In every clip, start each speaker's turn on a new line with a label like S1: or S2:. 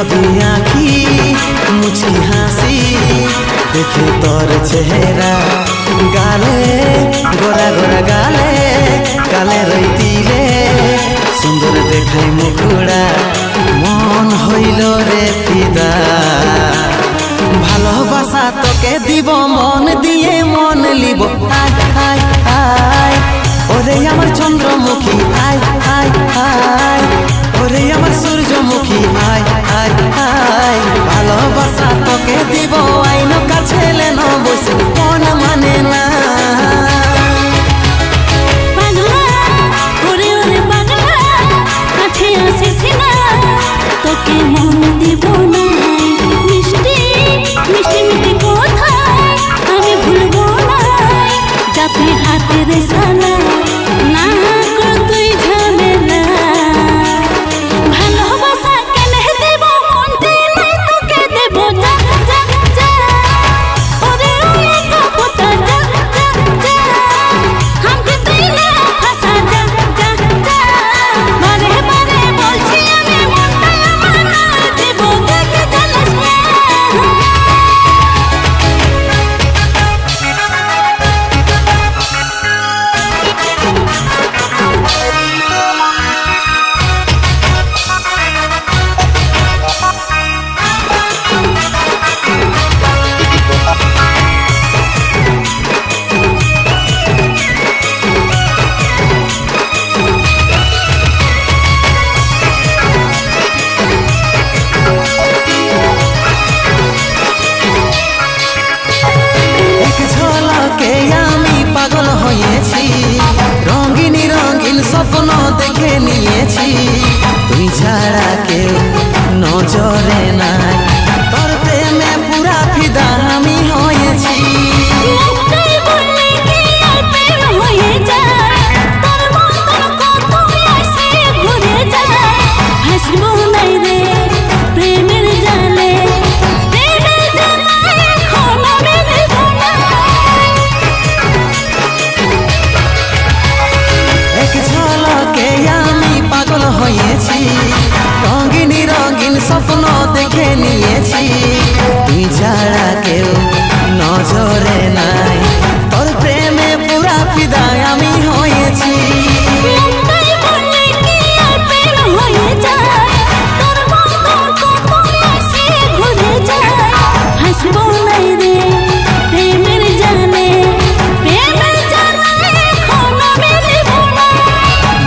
S1: गुलाबी आँखी मुझकी हासी देखे तोर चेहरा गाले गोरा गोरा गाले गाले रईतिले सुंदर देखाय मुखड़ा मन हইল रे फिदा ভালোবাসা তোকে দিব মন দিয়ে মন লিব আয় আয় আয় ওরে আমার চন্দ্রমুখী আয় আয় আয় ওরে আমার সূর্যমুখী আয় আয় আয় ভালোবাসা তোকে দিব আইনো কাছে লেনো বসে মন মানে না
S2: তোকে মন দিব না মিষ্টি মিষ্টি মিষ্টি কোথায় আমি ভুলবো না যাতে হাতের সালা না কর তুই ঝামেলা ভালোবাসা কেনে দেব মনতে নাই তোকে দেব যা যা যা ওরে ওরে কপটা যা যা যা হামকে তুই না ফাসা যা যা যা বারে বারে বলছি আমি রঙিনী রঙিন স্বপ্ন দেখে নিয়েছি তুই ছাড়া কেউ নজরে নাই তোর প্রেমে পুরা ফিদা আমি হয়েছি রঙিনী রঙিন স্বপ্ন দেখে নিয়েছি তুই ছাড়া কেউ নজরে নাই তোর প্রেমে পুরা ফিদা আমি হয়েছি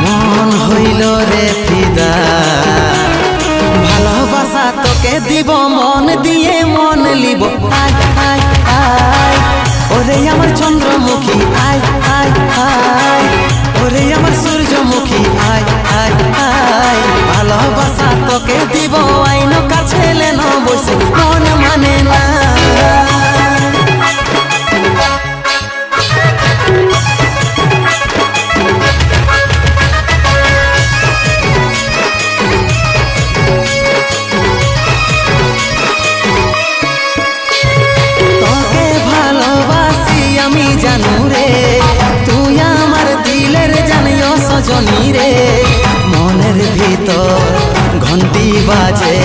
S2: মন হইল রে ফিদা ভালোবাসা তোকে দিব মন দিয়ে মন লিব আয় আয় আয় ওরে আমার চন্দ্রমুখী আয় আয় আয় ওরে আমার সূর্যমুখী আয় আয় আয় ভালোবাসা তোকে দিব আইনো কাছে লেনো বসে মন মানে না জানু রে তুই আমার দিলের জানিও সজনী রে মনের ভিতর ঘন্টি বাজে